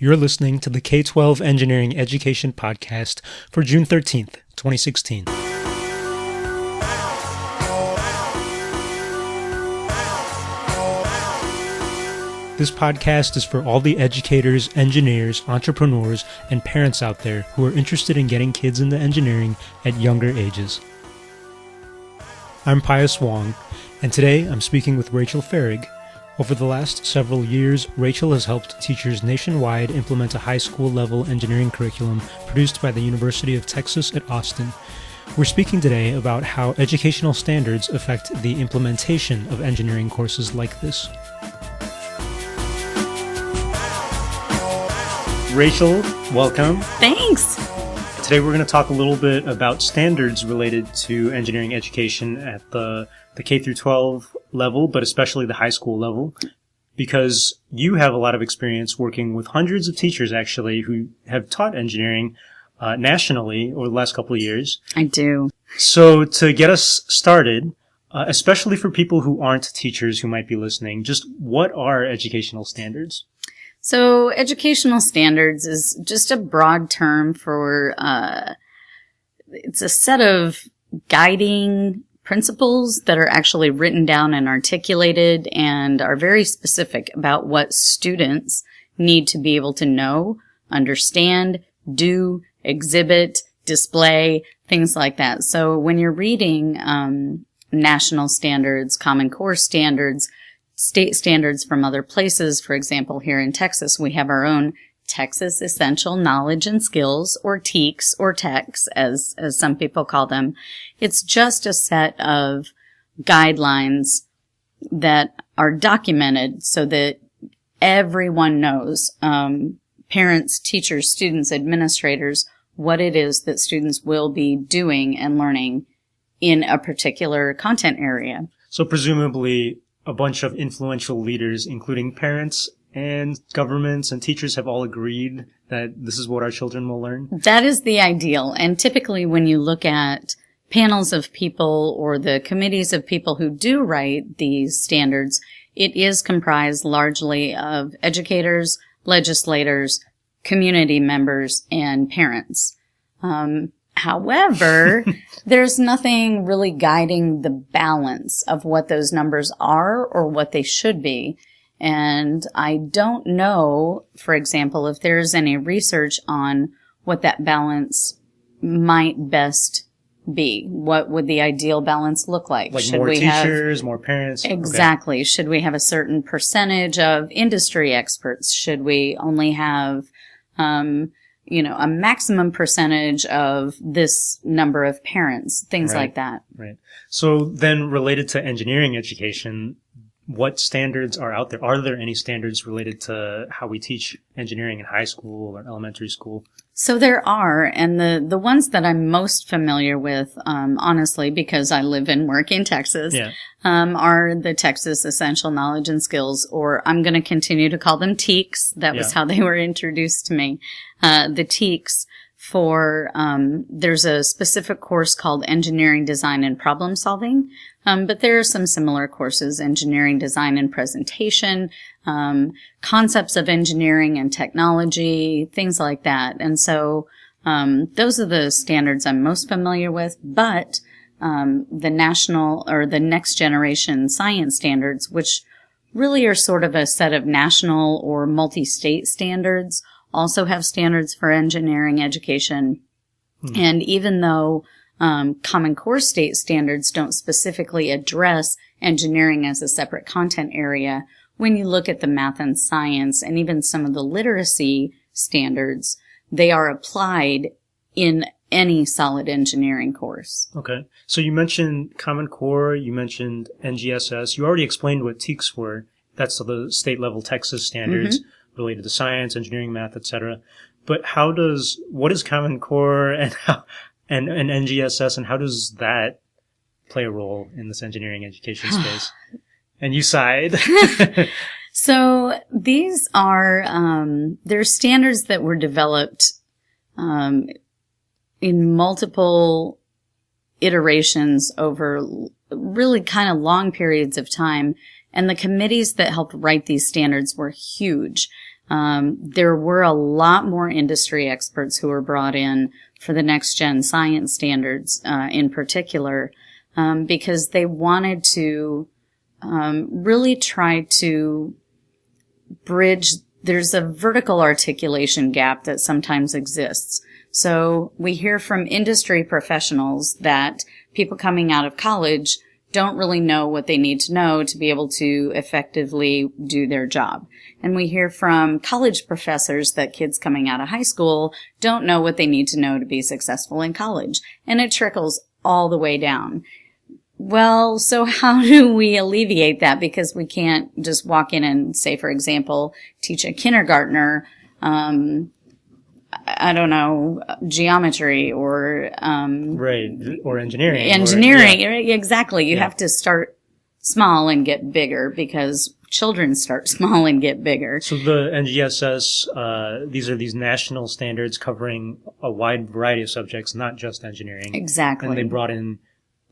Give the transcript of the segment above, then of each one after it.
You're listening to the K-12 Engineering Education Podcast for June 13th, 2016. This podcast is for all the educators, engineers, entrepreneurs, and parents out there who are interested in getting kids into engineering at younger ages. I'm Pius Wong, and today I'm speaking with Rachel Fahrig. Over the last several years, Rachel has helped teachers nationwide implement a high school level engineering curriculum produced by the University of Texas at Austin. We're speaking today about how educational standards affect the implementation of engineering courses like this. Rachel, welcome. Thanks. Today we're going to talk a little bit about standards related to engineering education at the K through 12 level, but especially the high school level, because you have a lot of experience working with hundreds of teachers actually who have taught engineering nationally over the last couple of years. I do. So to get us started, especially for people who aren't teachers who might be listening, just what are educational standards? So educational standards is just a broad term for, it's a set of guiding principles that are actually written down and articulated and are very specific about what students need to be able to know, understand, do, exhibit, display, things like that. So when you're reading national standards, Common Core standards, state standards from other places, for example, here in Texas, we have our own Texas Essential Knowledge and Skills, or TEKS, or TEKS, as some people call them. It's just a set of guidelines that are documented so that everyone knows, parents, teachers, students, administrators, what it is that students will be doing and learning in a particular content area. So presumably a bunch of influential leaders, including parents and governments and teachers, have all agreed that this is what our children will learn? That is the ideal. And typically when you look at panels of people or the committees of people who do write these standards, it is comprised largely of educators, legislators, community members, and parents. However, there's nothing really guiding the balance of what those numbers are or what they should be. And I don't know, for example, if there's any research on what that balance might best be. What would the ideal balance look like? Like should more we teachers, more parents? Exactly. Okay. Should we have a certain percentage of industry experts? Should we only have, a maximum percentage of this number of parents? Things like that. Right. So then related to engineering education, what standards are out there? Are there any standards related to how we teach engineering in high school or elementary school? So there are, and the ones that I'm most familiar with, honestly, because I live and work in Texas, are the Texas Essential Knowledge and Skills, or I'm going to continue to call them TEKS. That was how they were introduced to me. The TEKS for, there's a specific course called Engineering Design and Problem Solving. But there are some similar courses, Engineering Design and Presentation, concepts of engineering and technology, things like that. And so, those are the standards I'm most familiar with, but, the national or the next generation science standards, which really are sort of a set of national or multi-state standards, also have standards for engineering education. And even though Common Core state standards don't specifically address engineering as a separate content area, when you look at the math and science and even some of the literacy standards, they are applied in any solid engineering course. Okay. So you mentioned Common Core, you mentioned NGSS. You already explained what TEKS were. That's the state level Texas standards related to science, engineering, math, etc. But what is Common Core and NGSS, and how does that play a role in this engineering education space? And you sighed. So these are, they're standards that were developed, in multiple iterations over really kind of long periods of time. And the committees that helped write these standards were huge. There were a lot more industry experts who were brought in for the next gen science standards, in particular, because they wanted to, really try to bridge. There's a vertical articulation gap that sometimes exists. So we hear from industry professionals that people coming out of college don't really know what they need to know to be able to effectively do their job. And we hear from college professors that kids coming out of high school don't know what they need to know to be successful in college. And it trickles all the way down. Well, so how do we alleviate that? Because we can't just walk in and say, for example, teach a kindergartner, I don't know, geometry or right, or engineering. Engineering, exactly. You have to start small and get bigger because children start small and get bigger. So the NGSS, these are these national standards covering a wide variety of subjects, not just engineering. Exactly. And they brought in,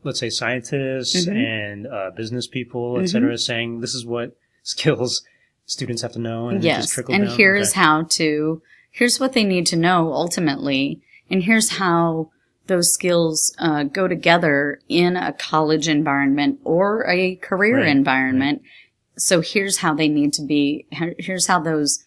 let's say, scientists and business people, et cetera, saying this is what skills students have to know. And yes, just trickle and down. here's how to, here's what they need to know ultimately, and here's how those skills go together in a college environment or a career environment. Right. So here's how they need to be, here's how those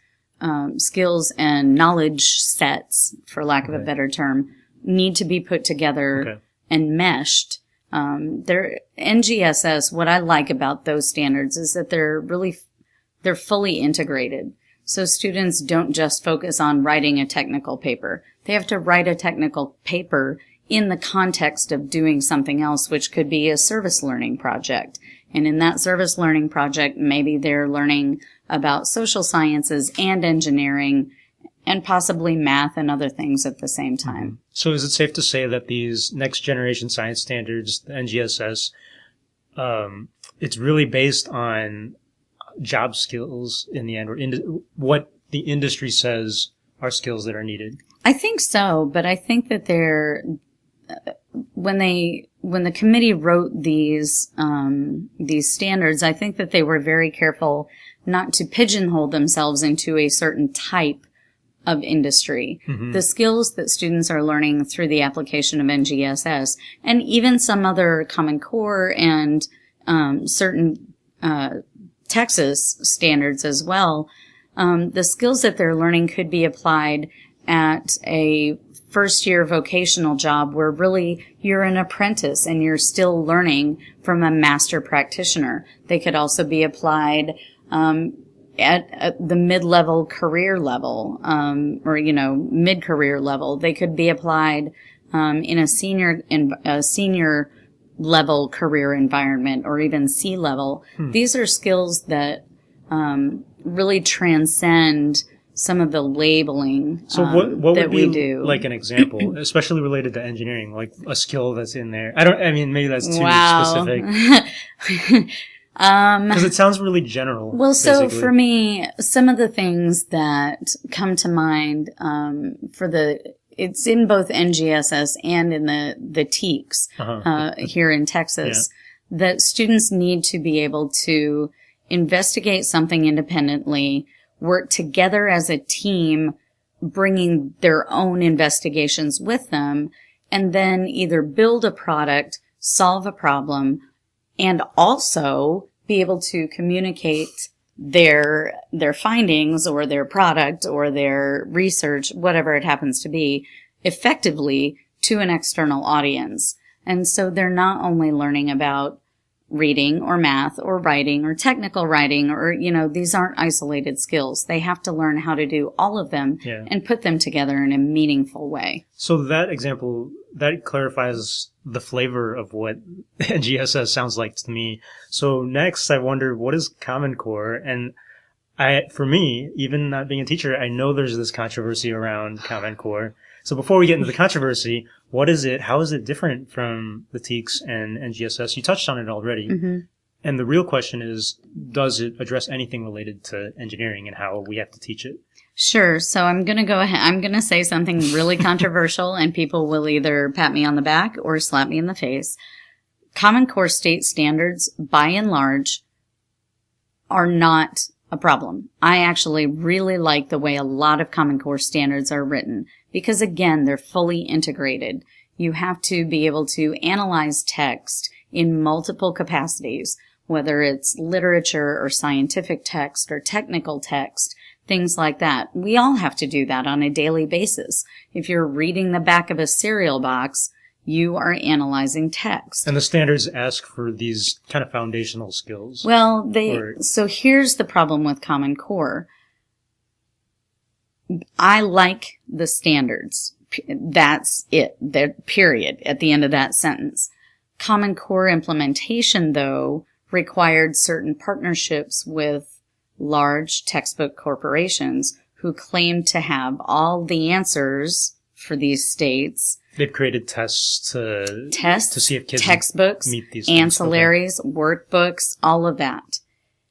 skills and knowledge sets, for lack of a better term, need to be put together and meshed. Their NGSS, what I like about those standards is that they're fully integrated. So students don't just focus on writing a technical paper. They have to write a technical paper in the context of doing something else, which could be a service learning project. And in that service learning project, maybe they're learning about social sciences and engineering and possibly math and other things at the same time. So is it safe to say that these next generation science standards, the NGSS, it's really based on job skills in the end, or what the industry says are skills that are needed? I think so, but I think that when the committee wrote these standards, I think that they were very careful not to pigeonhole themselves into a certain type of industry. The skills that students are learning through the application of NGSS and even some other Common Core and certain Texas standards as well, the skills that they're learning could be applied at a first-year vocational job where really you're an apprentice and you're still learning from a master practitioner. They could also be applied at the mid-level career level, or, mid-career level. They could be applied in a senior level career environment or even C-level. These are skills that really transcend some of the labeling so what that would be we do. Like an example, especially related to engineering, like a skill that's in there? Maybe that's too specific. Because it sounds really general. Well, so basically. For me, some of the things that come to mind it's in both NGSS and in the TEKS here in Texas, that students need to be able to investigate something independently, work together as a team, bringing their own investigations with them, and then either build a product, solve a problem, and also be able to communicate their findings or their product or their research, whatever it happens to be, effectively to an external audience. And so they're not only learning about reading or math or writing or technical writing or, these aren't isolated skills. They have to learn how to do all of them and put them together in a meaningful way. So that example, that clarifies the flavor of what NGSS sounds like to me. So next, I wonder, what is Common Core? And for me, even not being a teacher, I know there's this controversy around Common Core. So before we get into the controversy, what is it? How is it different from the TEKS and NGSS? You touched on it already. And the real question is, does it address anything related to engineering and how we have to teach it? Sure. So I'm going to go ahead. I'm going to say something really controversial and people will either pat me on the back or slap me in the face. Common Core state standards, by and large, are not a problem. I actually really like the way a lot of Common Core standards are written because, again, they're fully integrated. You have to be able to analyze text in multiple capacities, whether it's literature or scientific text or technical text, things like that. We all have to do that on a daily basis. If you're reading the back of a cereal box, you are analyzing text. And the standards ask for these kind of foundational skills. Well, so here's the problem with Common Core. I like the standards. That's it. Period. At the end of that sentence. Common Core implementation, though, required certain partnerships with large textbook corporations who claimed to have all the answers for these states. They've created tests to see if kids textbooks, meet these ancillaries, workbooks, all of that.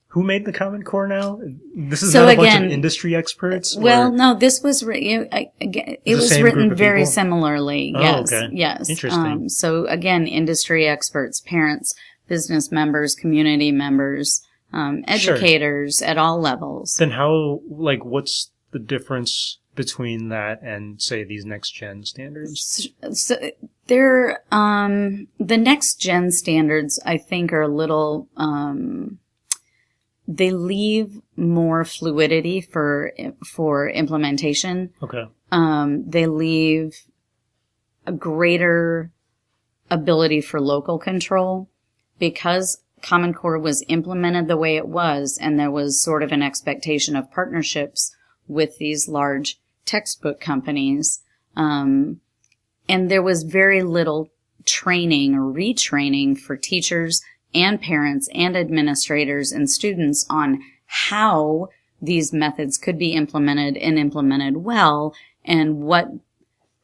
Who made the Common Core now? This is not a bunch of industry experts? Well, no, this was it was written very similarly. Yes, okay. Yes. Interesting. So again, industry experts, parents, business members, community members, educators at all levels. Then what's the difference between that and, say, these next-gen standards? So they're, the next-gen standards, I think, are a little, they leave more fluidity for implementation. Okay. They leave a greater ability for local control because Common Core was implemented the way it was, and there was sort of an expectation of partnerships with these large textbook companies. And there was very little training or retraining for teachers and parents and administrators and students on how these methods could be implemented and implemented well, and what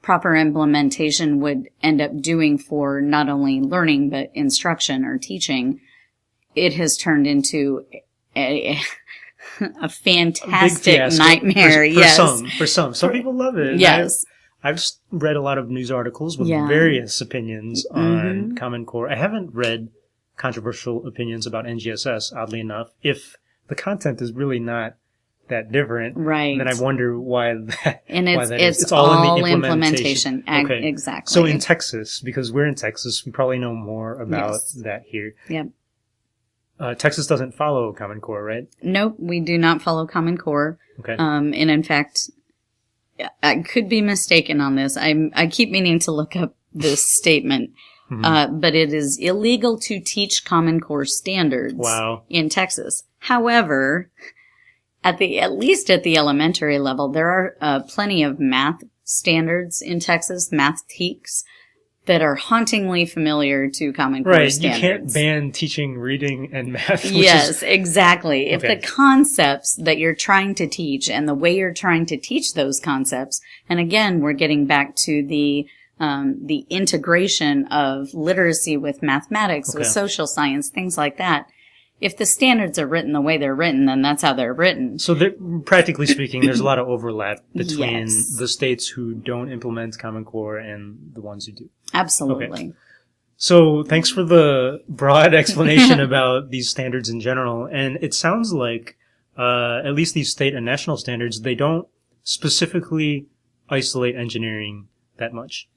proper implementation would end up doing for not only learning but instruction or teaching. It has turned into a fantastic nightmare. For some people love it. Yes. I've just read a lot of news articles with various opinions on Common Core. I haven't read controversial opinions about NGSS, oddly enough. If the content is really not that different, right, then I wonder why that. And it's all in the implementation. Okay. Exactly. So in Texas, because we're in Texas, we probably know more about that here. Yep. Texas doesn't follow Common Core, right? Nope, we do not follow Common Core. Okay. And in fact, I could be mistaken on this. I keep meaning to look up this statement. But it is illegal to teach Common Core standards in Texas. However, at least at the elementary level, there are plenty of math standards in Texas, math TEKs, that are hauntingly familiar to Common Core standards. Right, you can't ban teaching reading and math. Yes, exactly. Okay. If the concepts that you're trying to teach and the way you're trying to teach those concepts, and again, we're getting back to the integration of literacy with mathematics, with social science, things like that. If the standards are written the way they're written, then that's how they're written. So practically speaking, there's a lot of overlap between the states who don't implement Common Core and the ones who do. Absolutely. Okay. So thanks for the broad explanation about these standards in general. And it sounds like, at least these state and national standards, they don't specifically isolate engineering that much.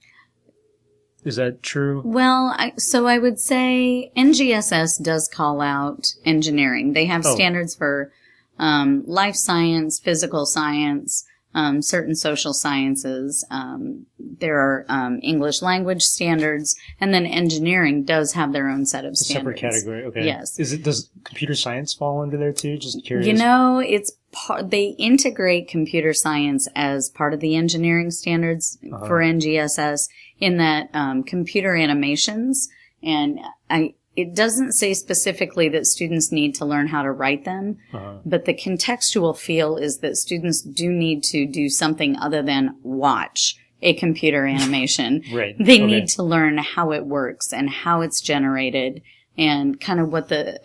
Is that true? Well, I would say NGSS does call out engineering. They have standards for life science, physical science, certain social sciences. There are English language standards, and then engineering does have their own set of standards. Separate category, okay. Yes. Does computer science fall under there too? Just curious. They integrate computer science as part of the engineering standards for NGSS in that computer animations, and it doesn't say specifically that students need to learn how to write them, but the contextual feel is that students do need to do something other than watch a computer animation. Right. They need to learn how it works and how it's generated and kind of what the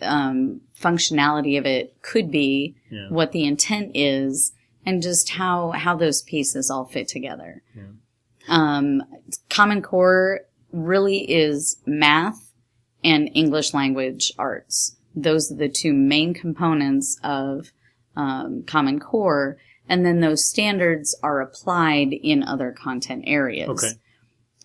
functionality of it could be, what the intent is, and just how those pieces all fit together. Yeah. Common Core really is math and English language arts. Those are the two main components of Common Core, and then those standards are applied in other content areas. Okay.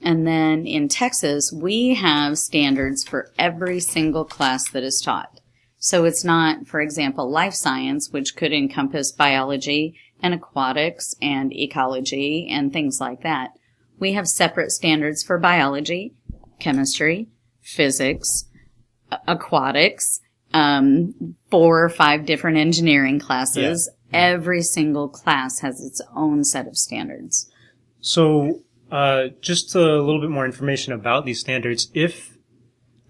And then in Texas, we have standards for every single class that is taught. So it's not, for example, life science, which could encompass biology and aquatics and ecology and things like that. We have separate standards for biology, chemistry, physics, aquatics, 4 or 5 different engineering classes. Yeah. Every single class has its own set of standards. So, just a little bit more information about these standards. If,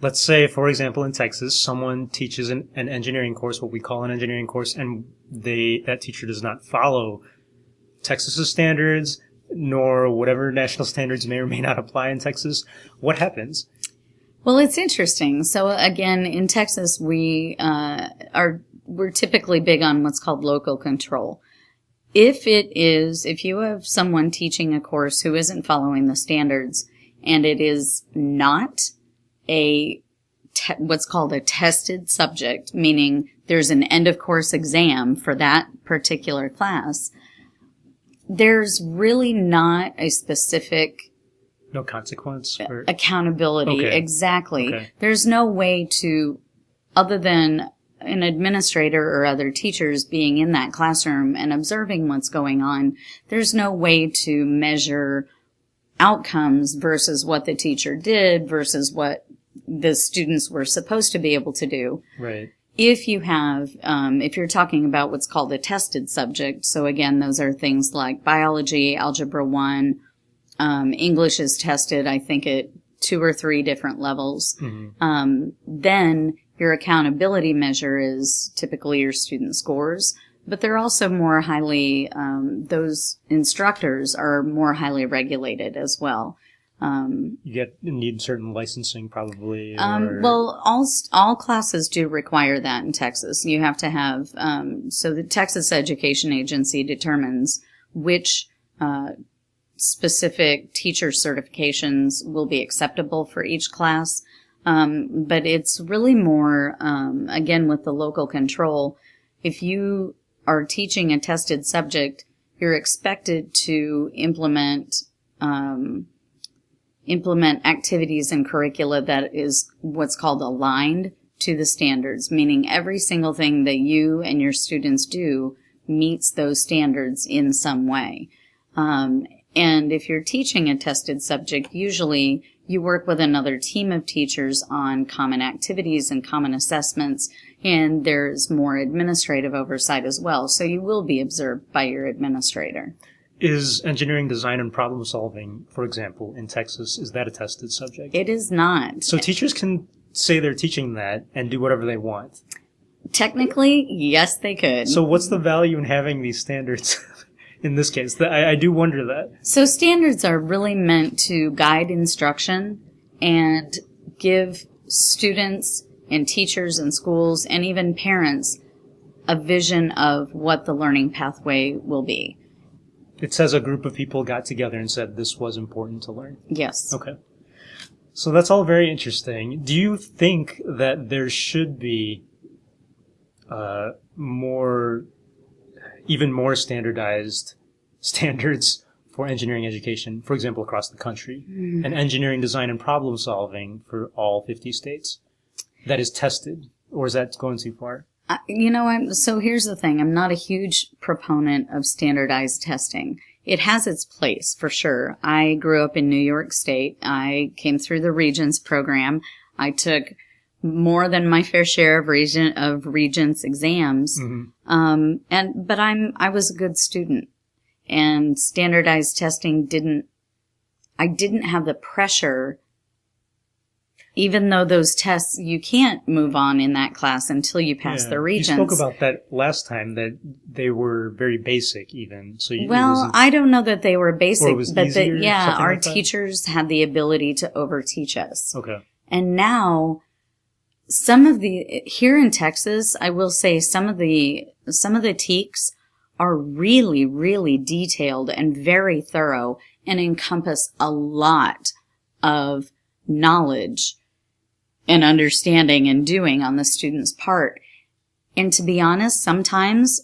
let's say, for example, in Texas, someone teaches an engineering course, what we call an engineering course, and that teacher does not follow Texas's standards, nor whatever national standards may or may not apply in Texas, what happens? Well, it's interesting. So again, in Texas, we're typically big on what's called local control. If you have someone teaching a course who isn't following the standards, and it is not what's called a tested subject, meaning there's an end of course exam for that particular class, there's really not a specific no consequence for accountability. Okay. Exactly. Okay. There's no way to, other than an administrator or other teachers being in that classroom and observing what's going on, there's no way to measure outcomes versus what the teacher did versus what the students were supposed to be able to do. Right. If you have, if you're talking about what's called a tested subject, so again, those are things like biology, Algebra 1, English is tested, I think, at 2 or 3 different levels. Mm-hmm. Then your accountability measure is typically your student scores, but they're also more highly, those instructors are more highly regulated as well. You need certain licensing probably. Well, all classes do require that in Texas. You have to have, so the Texas Education Agency determines which, specific teacher certifications will be acceptable for each class. But it's really more, again, with the local control. If you are teaching a tested subject, you're expected to implement activities and curricula that is what's called aligned to the standards, meaning every single thing that you and your students do meets those standards in some way. And if you're teaching a tested subject, usually you work with another team of teachers on common activities and common assessments, and there's more administrative oversight as well. So you will be observed by your administrator. Is engineering design and problem solving, for example, in Texas, is that a tested subject? It is not. So teachers can say they're teaching that and do whatever they want? Technically, yes, they could. So what's the value in having these standards? In this case, I do wonder that. So standards are really meant to guide instruction and give students and teachers and schools and even parents a vision of what the learning pathway will be. It says a group of people got together and said this was important to learn. Yes. Okay. So that's all very interesting. Do you think that there should be even more standardized standards for engineering education, for example, across the country, and engineering design and problem solving for all 50 states that is tested, or is that going too far? So here's the thing. I'm not a huge proponent of standardized testing. It has its place, for sure. I grew up in New York State. I came through the Regents program. I took more than my fair share of Regents exams. Mm-hmm. But I was a good student, and standardized testing I didn't have the pressure. Even though those tests, you can't move on in that class until you pass the Regents. You spoke about that last time, that they were very basic even. So I don't know that they were basic, but our like teachers had the ability to overteach us. Okay. And now, here in Texas, I will say some of the TEKs are really, really detailed and very thorough and encompass a lot of knowledge and understanding and doing on the student's part. And to be honest, sometimes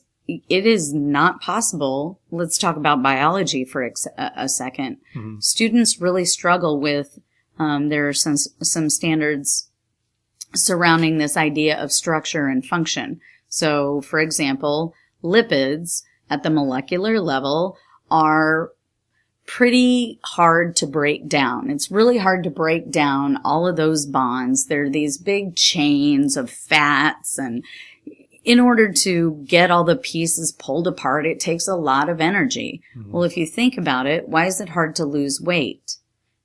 it is not possible. Let's talk about biology for a second. Mm-hmm. Students really struggle with, there are some standards surrounding this idea of structure and function. So, for example, lipids at the molecular level are pretty hard to break down. It's really hard to break down all of those bonds. They're these big chains of fats, and in order to get all the pieces pulled apart, it takes a lot of energy. Mm-hmm. Well, if you think about it, why is it hard to lose weight?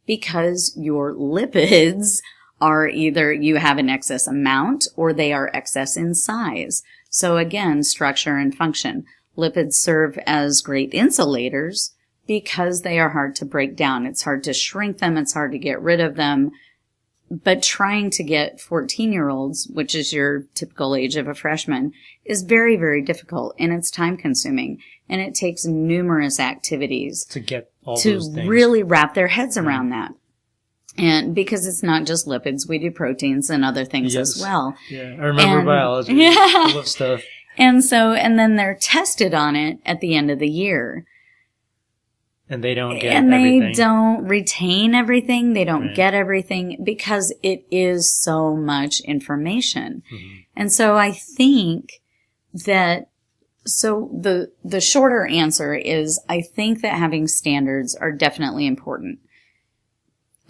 Because your lipids are either you have an excess amount or they are excess in size. So again, structure and function. Lipids serve as great insulators because they are hard to break down. It's hard to shrink them. It's hard to get rid of them. But trying to get 14-year-olds, which is your typical age of a freshman, is very, very difficult, and it's time consuming. And it takes numerous activities to get all those things, really wrap their heads around that. And because it's not just lipids, we do proteins and other things as well. Yeah, I remember biology. Yeah. Full of stuff. And then they're tested on it at the end of the year. And they don't get everything. And they don't retain everything. They don't get everything because it is so much information. Mm-hmm. And so I think that, the shorter answer is I think that having standards are definitely important.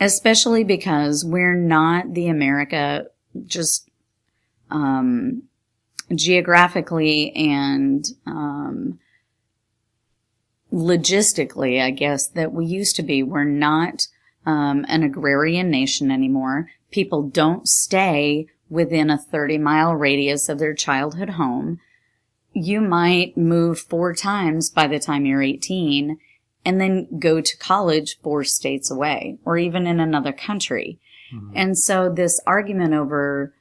Especially because we're not the America just, geographically and, logistically, I guess, that we used to be. We're not an agrarian nation anymore. People don't stay within a 30-mile radius of their childhood home. You might move 4 times by the time you're 18 and then go to college 4 states away or even in another country. Mm-hmm. And so this argument over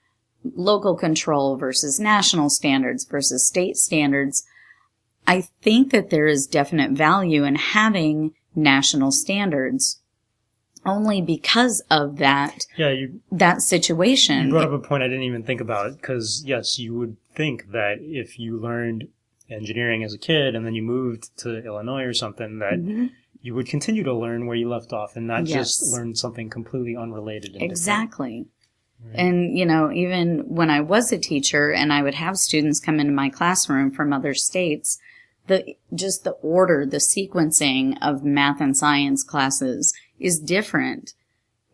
local control versus national standards versus state standards, I think that there is definite value in having national standards only because of that, that situation. You brought up a point I didn't even think about, because yes, you would think that if you learned engineering as a kid and then you moved to Illinois or something, that mm-hmm. you would continue to learn where you left off and not just learn something completely unrelated. Exactly. Right. And, even when I was a teacher and I would have students come into my classroom from other states, the order, the sequencing of math and science classes is different,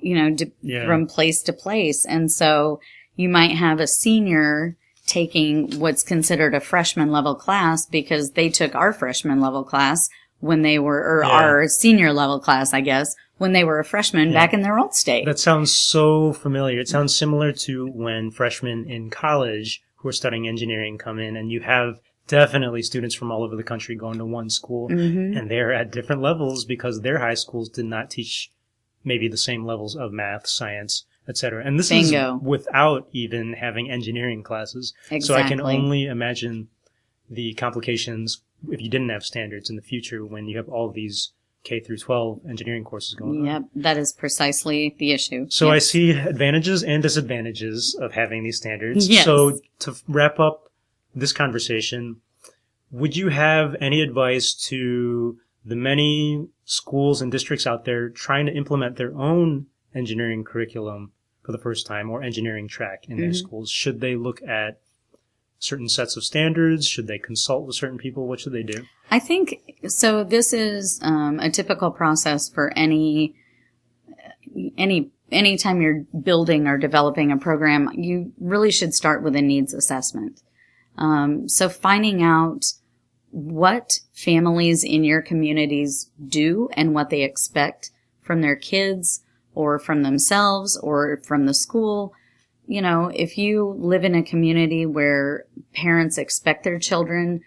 from place to place. And so you might have a senior taking what's considered a freshman level class because they took our freshman level class when they were, or our senior level class, I guess, when they were a freshman back in their old state. That sounds so familiar. It sounds similar to when freshmen in college who are studying engineering come in, and you have definitely students from all over the country going to one school, mm-hmm. and they're at different levels because their high schools did not teach maybe the same levels of math, science, etc. And this is without even having engineering classes. Exactly. So I can only imagine the complications if you didn't have standards in the future when you have all of these K through 12 engineering courses going on. Yep, that is precisely the issue. So I see advantages and disadvantages of having these standards. Yes. So to wrap up this conversation, would you have any advice to the many schools and districts out there trying to implement their own engineering curriculum for the first time or engineering track in mm-hmm. their schools? Should they look at certain sets of standards? Should they consult with certain people? What should they do? I think, so this is a typical process for anytime you're building or developing a program, you really should start with a needs assessment. So finding out what families in your communities do and what they expect from their kids or from themselves or from the school. If you live in a community where parents expect their children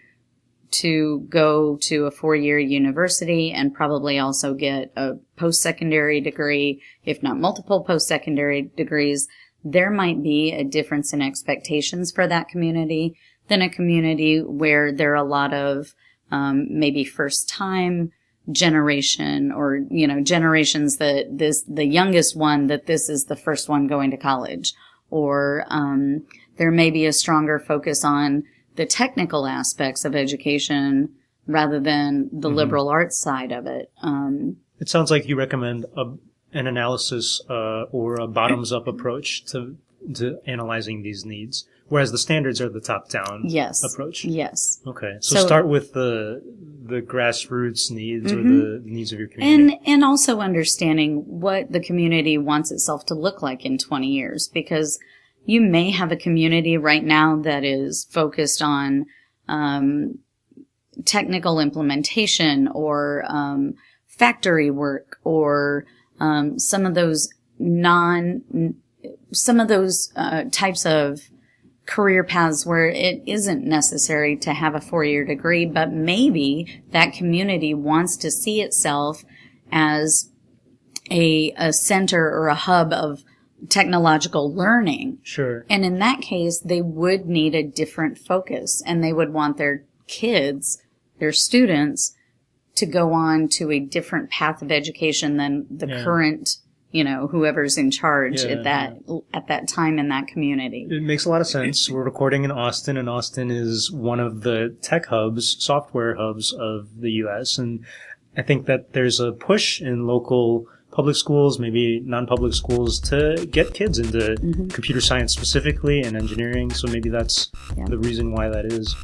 to go to a 4-year university and probably also get a post-secondary degree, if not multiple post-secondary degrees, there might be a difference in expectations for that community than a community where there are a lot of maybe first-time generation or, generations that the youngest one, that this is the first one going to college. Or there may be a stronger focus on the technical aspects of education rather than the liberal arts side of it. It sounds like you recommend an analysis or a bottoms-up approach to analyzing these needs, whereas the standards are the top-down approach. Yes. Okay. So start with the grassroots needs or the needs of your community. And also understanding what the community wants itself to look like in 20 years, because you may have a community right now that is focused on technical implementation or factory work or some of those types of career paths where it isn't necessary to have a 4-year degree, but maybe that community wants to see itself as a center or a hub of technological learning. Sure. And in that case, they would need a different focus, and they would want their kids, their students, to go on to a different path of education than the current, whoever's in charge at that time in that community. It makes a lot of sense. We're recording in Austin, and Austin is one of the tech hubs, software hubs of the U.S. And I think that there's a push in local public schools, maybe non-public schools, to get kids into computer science specifically and engineering. So maybe that's the reason why that is.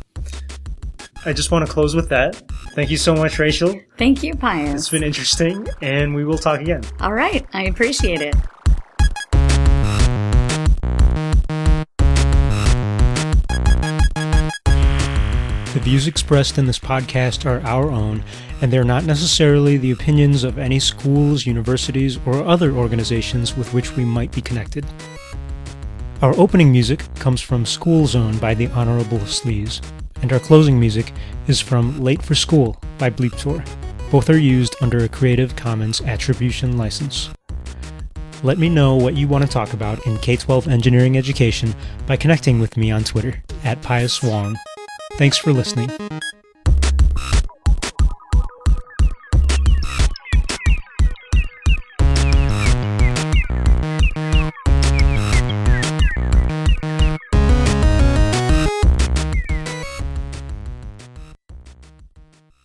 I just want to close with that. Thank you so much, Rachel. Thank you, Pius. It's been interesting, and we will talk again. All right. I appreciate it. The views expressed in this podcast are our own, and they're not necessarily the opinions of any schools, universities, or other organizations with which we might be connected. Our opening music comes from School Zone by the Honorable Sleaze, and our closing music is from Late for School by Bleeptor. Both are used under a Creative Commons Attribution license. Let me know what you want to talk about in K-12 engineering education by connecting with me on Twitter @Pius Wong. Thanks for listening.